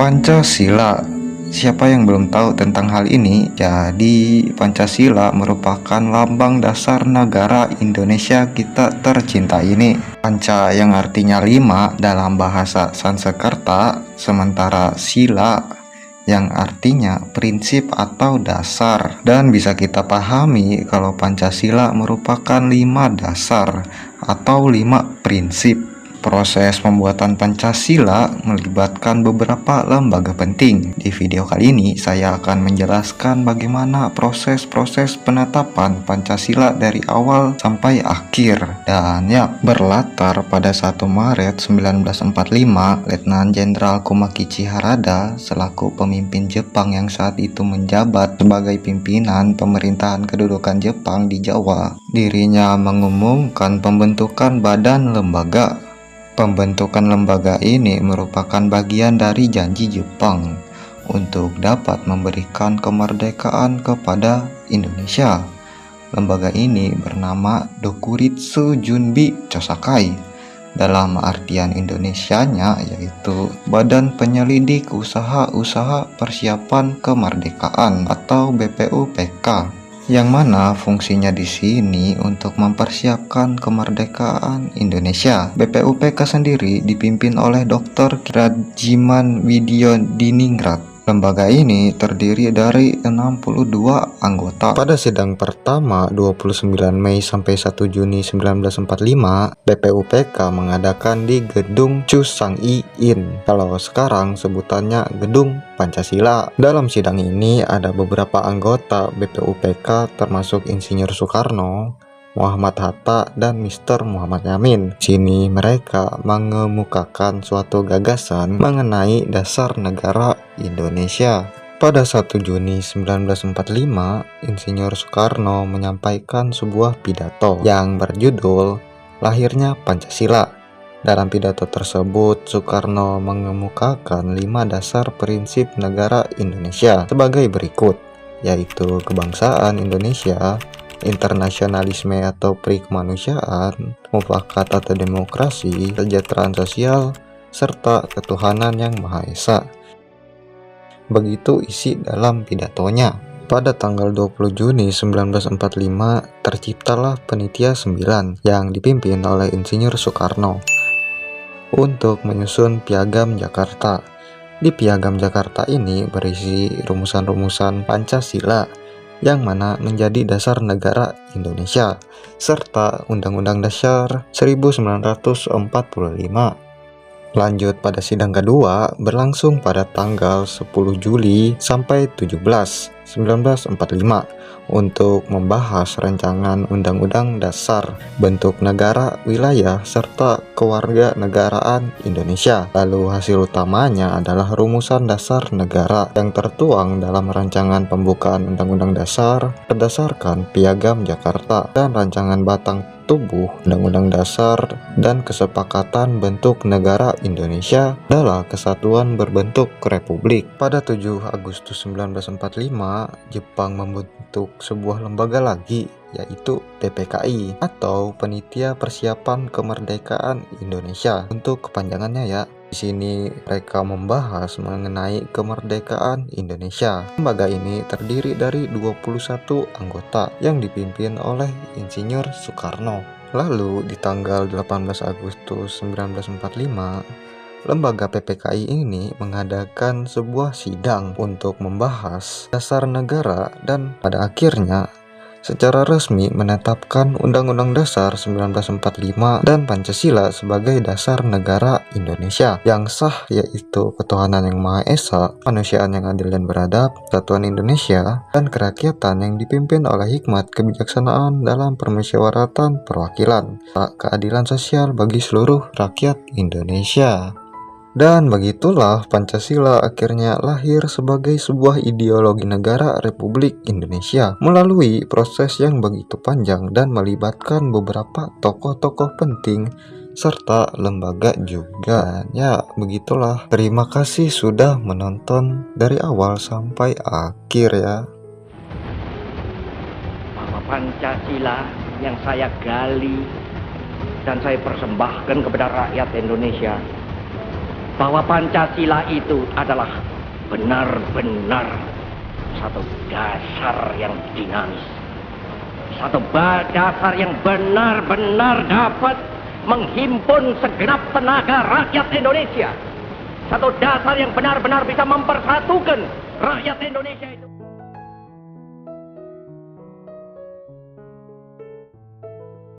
Pancasila. Siapa yang belum tahu tentang hal ini? Jadi, Pancasila merupakan lambang dasar negara Indonesia kita tercinta ini. Panca yang artinya 5 dalam bahasa Sanskerta, sementara sila yang artinya prinsip atau dasar. Dan bisa kita pahami kalau Pancasila merupakan 5 dasar atau 5 prinsip. Proses pembuatan Pancasila melibatkan beberapa lembaga penting. Di video kali ini saya akan menjelaskan bagaimana proses-proses penetapan Pancasila dari awal sampai akhir. Dan ya, berlatar pada 1 Maret 1945, Letnan Jenderal Kumakichi Harada selaku pemimpin Jepang yang saat itu menjabat sebagai pimpinan pemerintahan kedudukan Jepang di Jawa, dirinya mengumumkan pembentukan badan lembaga. Pembentukan lembaga ini merupakan bagian dari janji Jepang untuk dapat memberikan kemerdekaan kepada Indonesia. Lembaga ini bernama Dokuritsu Junbi Chosakai. Dalam artian Indonesianya yaitu Badan Penyelidik Usaha-Usaha Persiapan Kemerdekaan atau BPUPK. Yang mana fungsinya di sini untuk mempersiapkan kemerdekaan Indonesia. BPUPK sendiri dipimpin oleh Dr. Rajiman Widyodiningrat. Lembaga ini terdiri dari 62 anggota. Pada sidang pertama 29 Mei sampai 1 Juni 1945, BPUPK mengadakan di Gedung Chusang-in. Kalau sekarang sebutannya Gedung Pancasila. Dalam sidang ini ada beberapa anggota BPUPK termasuk Insinyur Soekarno, Muhammad Hatta, dan Mr. Muhammad Yamin. Sini mereka mengemukakan suatu gagasan mengenai dasar negara Indonesia. Pada 1 Juni 1945, Insinyur Soekarno menyampaikan sebuah pidato yang berjudul Lahirnya Pancasila. Dalam pidato tersebut, Soekarno mengemukakan 5 dasar prinsip negara Indonesia sebagai berikut, yaitu kebangsaan Indonesia, internasionalisme atau perikemanusiaan, mufakat atau demokrasi, kesejahteraan sosial, serta ketuhanan yang Maha Esa. Begitu isi dalam pidatonya. Pada tanggal 20 Juni 1945 terciptalah Panitia 9 yang dipimpin oleh Insinyur Soekarno untuk menyusun Piagam Jakarta. Di Piagam Jakarta ini berisi rumusan-rumusan Pancasila yang mana menjadi dasar negara Indonesia, serta Undang-Undang Dasar 1945. Lanjut pada sidang kedua berlangsung pada tanggal 10 Juli sampai 1945 untuk membahas rancangan Undang-Undang Dasar, bentuk negara, wilayah, serta kewarganegaraan Indonesia. Lalu hasil utamanya adalah rumusan dasar negara yang tertuang dalam rancangan pembukaan Undang-Undang Dasar berdasarkan Piagam Jakarta dan rancangan batang tubuh Undang-Undang Dasar dan kesepakatan bentuk negara Indonesia adalah kesatuan berbentuk republik. Pada 7 Agustus 1945, Jepang membentuk sebuah lembaga lagi, yaitu PPKI atau Panitia Persiapan Kemerdekaan Indonesia untuk kepanjangannya ya. Di sini mereka membahas mengenai kemerdekaan Indonesia. Lembaga ini terdiri dari 21 anggota yang dipimpin oleh Insinyur Soekarno. Lalu di tanggal 18 Agustus 1945, lembaga PPKI ini mengadakan sebuah sidang untuk membahas dasar negara dan pada akhirnya secara resmi menetapkan Undang-Undang Dasar 1945 dan Pancasila sebagai dasar negara Indonesia yang sah, yaitu ketuhanan yang Maha Esa, kemanusiaan yang adil dan beradab, kesatuan Indonesia, dan kerakyatan yang dipimpin oleh hikmat kebijaksanaan dalam permusyawaratan perwakilan, keadilan sosial bagi seluruh rakyat Indonesia. Dan begitulah Pancasila akhirnya lahir sebagai sebuah ideologi negara Republik Indonesia melalui proses yang begitu panjang dan melibatkan beberapa tokoh-tokoh penting serta lembaga juga. Ya, begitulah. Terima kasih sudah menonton dari awal sampai akhir ya. Bahwa Pancasila yang saya gali dan saya persembahkan kepada rakyat Indonesia bahwa Pancasila itu adalah benar-benar satu dasar yang dinamis, satu dasar yang benar-benar dapat menghimpun segenap tenaga rakyat Indonesia, satu dasar yang benar-benar bisa mempersatukan rakyat Indonesia.